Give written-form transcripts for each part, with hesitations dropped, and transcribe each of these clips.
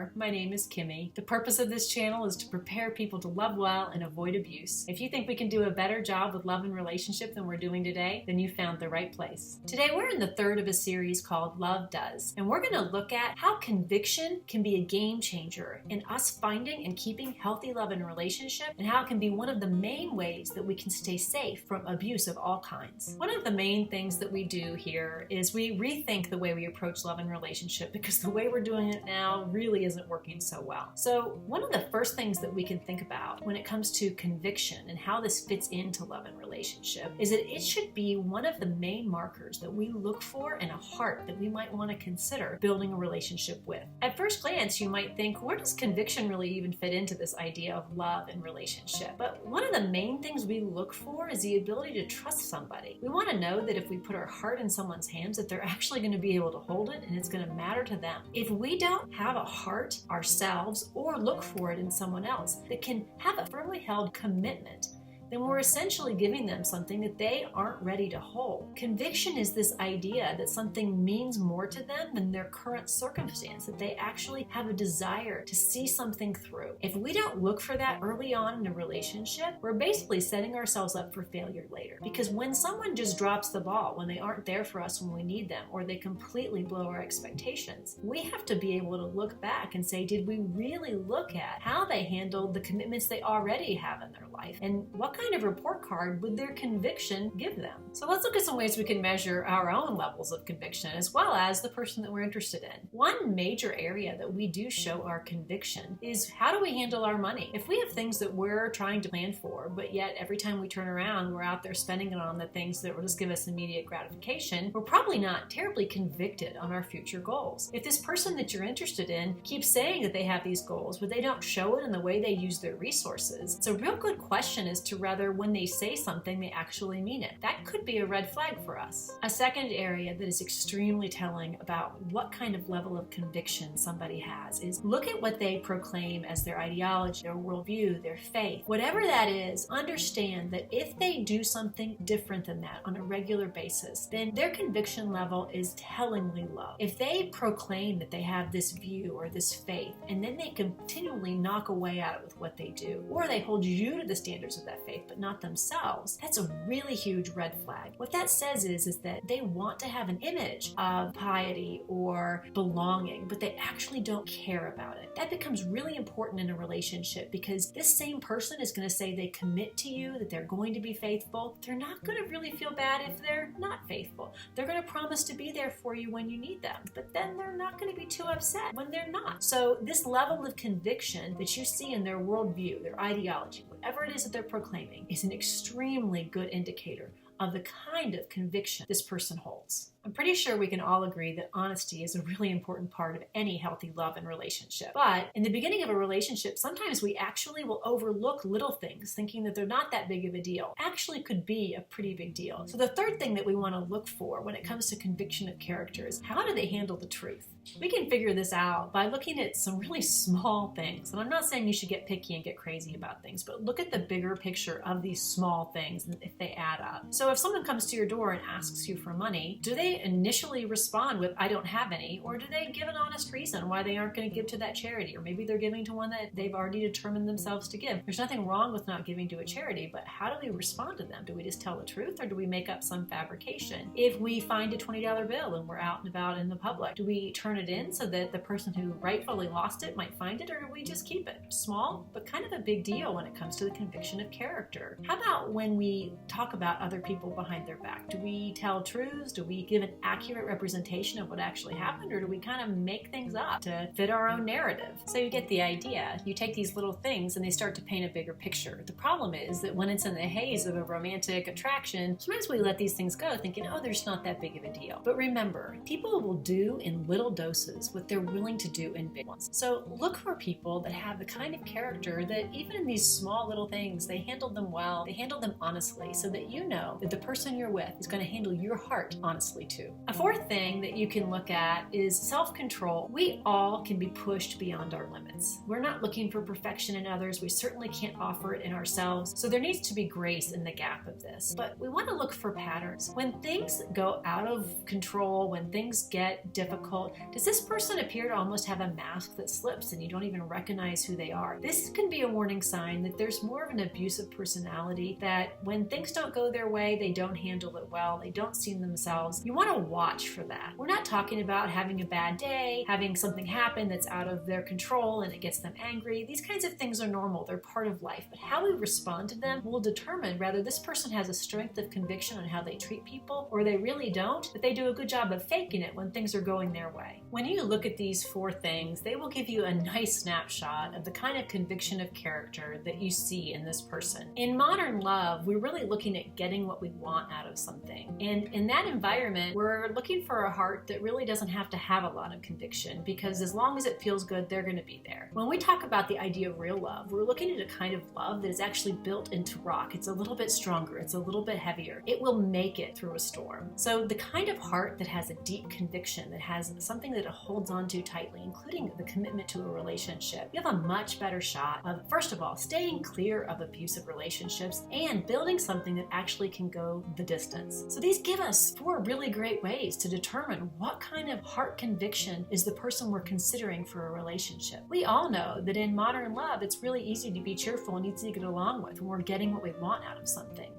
WorththeWar. My name is Kimmy. The purpose of this channel is to prepare people to love well and avoid abuse. If you think we can do a better job with love and relationship than we're doing today, then you found the right place. Today we're in the third of a series called Love Does, and we're going to look at how conviction can be a game changer in us finding and keeping healthy love and relationship, and how it can be one of the main ways that we can stay safe from abuse of all kinds. One of the main things that we do here is we rethink the way we approach love and relationship, because the way we're doing it now really isn't working so well. So one of the first things that we can think about when it comes to conviction and how this fits into love and relationship is that it should be one of the main markers that we look for in a heart that we might want to consider building a relationship with. At first glance, you might think, where does conviction really even fit into this idea of love and relationship? But one of the main things we look for is the ability to trust somebody. We want to know that if we put our heart in someone's hands, that they're actually going to be able to hold it and it's going to matter to them. If we don't have a heart ourselves or look for it in someone else that can have a firmly held commitment, then we're essentially giving them something that they aren't ready to hold. Conviction is this idea that something means more to them than their current circumstance, that they actually have a desire to see something through. If we don't look for that early on in a relationship, we're basically setting ourselves up for failure later. Because when someone just drops the ball, when they aren't there for us when we need them, or they completely blow our expectations, we have to be able to look back and say, did we really look at how they handled the commitments they already have in their life? And what kind of report card would their conviction give them? So let's look at some ways we can measure our own levels of conviction as well as the person that we're interested in. One major area that we do show our conviction is how do we handle our money? If we have things that we're trying to plan for, but yet every time we turn around, we're out there spending it on the things that will just give us immediate gratification, we're probably not terribly convicted on our future goals. If this person that you're interested in keeps saying that they have these goals, but they don't show it in the way they use their resources, it's a real good question as to whether when they say something, they actually mean it. That could be a red flag for us. A second area that is extremely telling about what kind of level of conviction somebody has is look at what they proclaim as their ideology, their worldview, their faith. Whatever that is, understand that if they do something different than that on a regular basis, then their conviction level is tellingly low. If they proclaim that they have this view or this faith, and then they continually knock away at it with what they do, or they hold you to the standards of that faith, but not themselves, that's a really huge red flag. What that says is that they want to have an image of piety or belonging, but they actually don't care about it. That becomes really important in a relationship because this same person is going to say they commit to you, that they're going to be faithful. They're not going to really feel bad if they're not faithful. They're going to promise to be there for you when you need them, but then they're not going to be too upset when they're not. So this level of conviction that you see in their worldview, their ideology, whatever it is that they're proclaiming, is an extremely good indicator of the kind of conviction this person holds. I'm pretty sure we can all agree that honesty is a really important part of any healthy love and relationship. But in the beginning of a relationship, sometimes we actually will overlook little things, thinking that they're not that big of a deal. Actually could be a pretty big deal. So the third thing that we want to look for when it comes to conviction of character is how do they handle the truth? We can figure this out by looking at some really small things. And I'm not saying you should get picky and get crazy about things, but look at the bigger picture of these small things and if they add up. So if someone comes to your door and asks you for money, do they initially respond with, I don't have any, or do they give an honest reason why they aren't going to give to that charity? Or maybe they're giving to one that they've already determined themselves to give. There's nothing wrong with not giving to a charity, but how do we respond to them? Do we just tell the truth, or do we make up some fabrication? If we find a $20 bill and we're out and about in the public, do we turn it in so that the person who rightfully lost it might find it, or do we just keep it? Small, but kind of a big deal when it comes to the conviction of character. How about when we talk about other people behind their back? Do we tell truths? Do we give an accurate representation of what actually happened, or do we kind of make things up to fit our own narrative? So you get the idea. You take these little things and they start to paint a bigger picture. The problem is that when it's in the haze of a romantic attraction, sometimes we let these things go thinking, oh, there's not that big of a deal. But remember, people will do in little doses what they're willing to do in big ones. So look for people that have the kind of character that even in these small little things, they handle them well, they handle them honestly, so that you know that the person you're with is going to handle your heart honestly too. A fourth thing that you can look at is self-control. We all can be pushed beyond our limits. We're not looking for perfection in others. We certainly can't offer it in ourselves. So there needs to be grace in the gap of this. But we want to look for patterns. When things go out of control, when things get difficult, Does this person appear to almost have a mask that slips and you don't even recognize who they are? This can be a warning sign that there's more of an abusive personality, that when things don't go their way, they don't handle it well, they don't see themselves. You want to watch for that. We're not talking about having a bad day, having something happen that's out of their control and it gets them angry. These kinds of things are normal. They're part of life. But how we respond to them will determine whether this person has a strength of conviction on how they treat people, or they really don't, but they do a good job of faking it when things are going their way. When you look at these 4 things, they will give you a nice snapshot of the kind of conviction of character that you see in this person. In modern love, we're really looking at getting what we want out of something. And in that environment, we're looking for a heart that really doesn't have to have a lot of conviction, because as long as it feels good, they're going to be there. When we talk about the idea of real love, we're looking at a kind of love that is actually built into rock. It's a little bit stronger. It's a little bit heavier. It will make it through a storm. So the kind of heart that has a deep conviction, that has something that it holds on to tightly, including the commitment to a relationship, you have a much better shot of, first of all, staying clear of abusive relationships and building something that actually can go the distance. So these give us 4 really great ways to determine what kind of heart conviction is the person we're considering for a relationship. We all know that in modern love, it's really easy to be cheerful and easy to get along with when we're getting what we want out of something.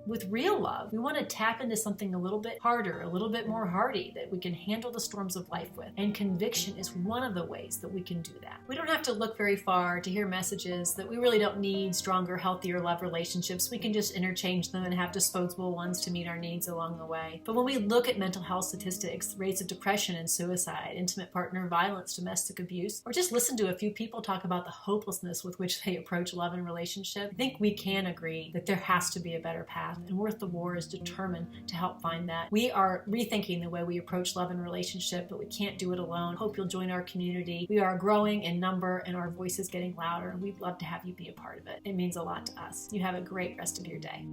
With real love, we want to tap into something a little bit harder, a little bit more hardy, that we can handle the storms of life with. And conviction is one of the ways that we can do that. We don't have to look very far to hear messages that we really don't need stronger, healthier love relationships. We can just interchange them and have disposable ones to meet our needs along the way. But when we look at mental health statistics, rates of depression and suicide, intimate partner violence, domestic abuse, or just listen to a few people talk about the hopelessness with which they approach love and relationship, I think we can agree that there has to be a better path. And WorththeWar is determined to help find that. We are rethinking the way we approach love and relationship, but we can't do it alone. Hope you'll join our community. We are growing in number and our voice is getting louder, and we'd love to have you be a part of it. It means a lot to us. You have a great rest of your day.